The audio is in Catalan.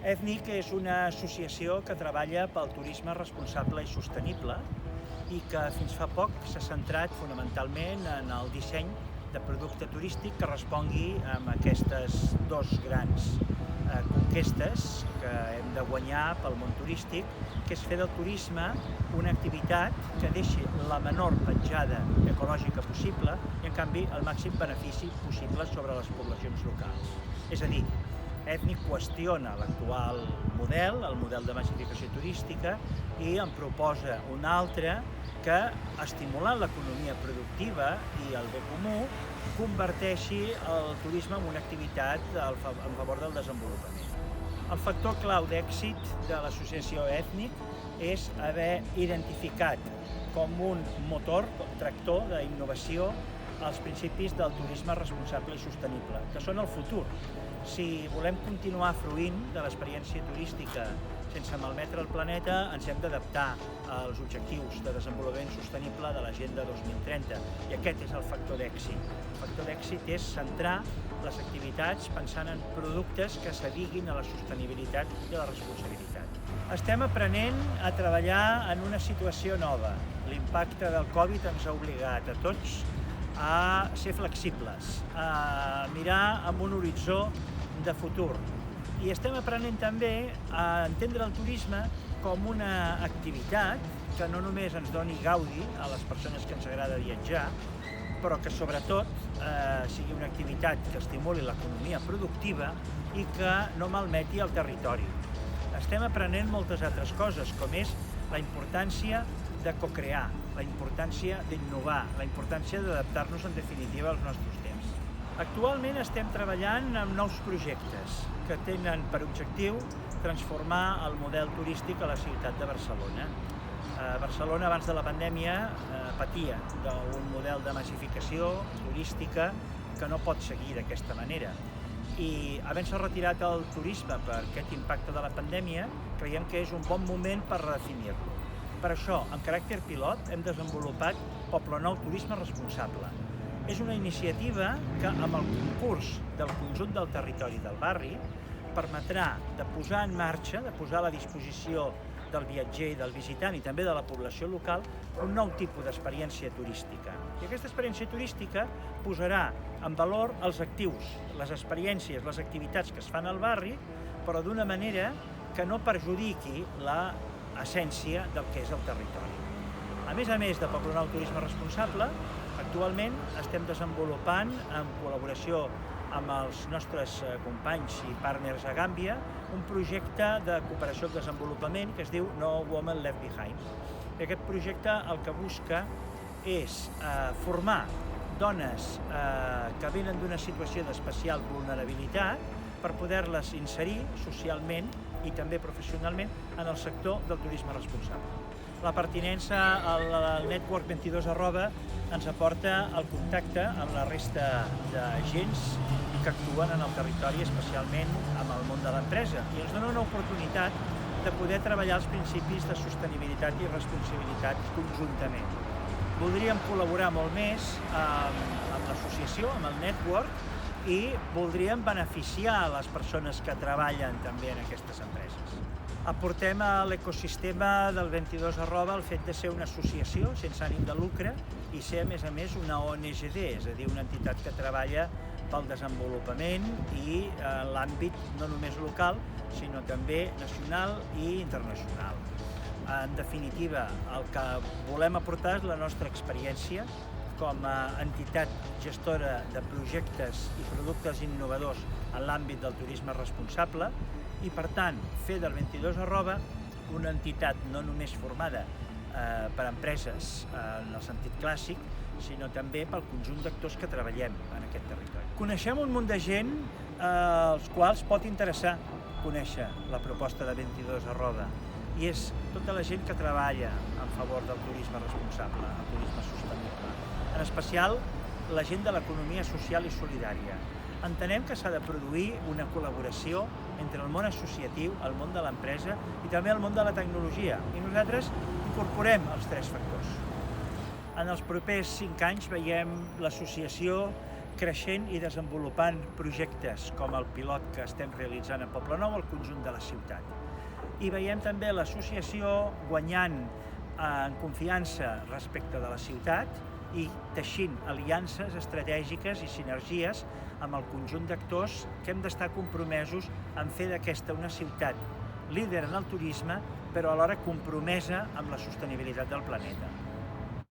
ETHNIC és una associació que treballa pel turisme responsable i sostenible i que fins fa poc s'ha centrat fonamentalment en el disseny de producte turístic que respongui a aquestes dos grans conquestes que hem de guanyar pel món turístic, que és fer del turisme una activitat que deixi la menor petjada ecològica possible i, en canvi, el màxim benefici possible sobre les poblacions locals. És a dir, ETHNIC qüestiona l'actual model, el model de massificació turística, i en proposa un altre que, estimulant l'economia productiva i el bé comú, converteixi el turisme en una activitat en favor del desenvolupament. El factor clau d'èxit de l'associació ETHNIC és haver identificat com un motor, tractor d'innovació, els principis del turisme responsable i sostenible, que són el futur. Si volem continuar fruint de l'experiència turística sense malmetre el planeta, ens hem d'adaptar als objectius de desenvolupament sostenible de l'Agenda 2030, i aquest és el factor d'èxit. El factor d'èxit és centrar les activitats pensant en productes que s'adiguin a la sostenibilitat i a la responsabilitat. Estem aprenent a treballar en una situació nova. L'impacte del Covid ens ha obligat a tots a ser flexibles, a mirar amb un horitzó de futur. I estem aprenent també a entendre el turisme com una activitat que no només ens doni gaudi a les persones que ens agrada viatjar, però que sobretot sigui una activitat que estimuli l'economia productiva i que no malmeti el territori. Estem aprenent moltes altres coses, com és la importància de cocrear, la importància d'innovar, la importància d'adaptar-nos en definitiva als nostres temps. Actualment estem treballant en nous projectes que tenen per objectiu transformar el model turístic a la ciutat de Barcelona. Barcelona, abans de la pandèmia, patia d'un model de massificació turística que no pot seguir d'aquesta manera. I havent-se retirat el turisme per aquest impacte de la pandèmia, creiem que és un bon moment per redefinir-lo. Per això, amb caràcter pilot, hem desenvolupat Poblenou Turisme Responsable. És una iniciativa que, amb el concurs del conjunt del territori del barri, permetrà de posar en marxa, de posar a la disposició del viatger, del visitant i també de la població local un nou tipus d'experiència turística. I aquesta experiència turística posarà en valor els actius, les experiències, les activitats que es fan al barri, però d'una manera que no perjudiqui l'essència del que és el territori. A més de Poblenou Turisme Responsable, actualment estem desenvolupant, en col·laboració amb els nostres companys i partners a Gàmbia, un projecte de cooperació i desenvolupament que es diu No Woman Left Behind. I aquest projecte el que busca és formar dones que venen d'una situació d'especial vulnerabilitat per poder-les inserir socialment i també professionalment en el sector del turisme responsable. La pertinença al Network 22 ens aporta el contacte amb la resta d'agents que actuen en el territori, especialment amb el món de l'empresa, i ens dona una oportunitat de poder treballar els principis de sostenibilitat i responsabilitat conjuntament. Voldríem col·laborar molt més amb l'associació, amb el network, i voldríem beneficiar les persones que treballen també en aquestes empreses. Aportem a l'ecosistema del 22 el fet de ser una associació sense ànim de lucre i ser, a més, una ONGD, és a dir, una entitat que treballa pel desenvolupament i en l'àmbit no només local, sinó també nacional i internacional. En definitiva, el que volem aportar és la nostra experiència com a entitat gestora de projectes i productes innovadors en l'àmbit del turisme responsable i, per tant, fer del 22 una entitat no només formada per empreses en el sentit clàssic, sinó també pel conjunt d'actors que treballem en aquest territori. Coneixem un munt de gent als quals pot interessar conèixer la proposta de 22 i és tota la gent que treballa en favor del turisme responsable, el turisme sostenible. En especial, la gent de l'economia social i solidària. Entenem que s'ha de produir una col·laboració entre el món associatiu, el món de l'empresa i també el món de la tecnologia, i nosaltres incorporem els tres factors. En els propers 5 anys veiem l'associació creixent i desenvolupant projectes com el pilot que estem realitzant a Poblenou al conjunt de la ciutat. I veiem també l'associació guanyant en confiança respecte de la ciutat i teixint aliances estratègiques i sinergies amb el conjunt d'actors que hem d'estar compromesos en fer d'aquesta una ciutat líder en el turisme, però alhora compromesa amb la sostenibilitat del planeta.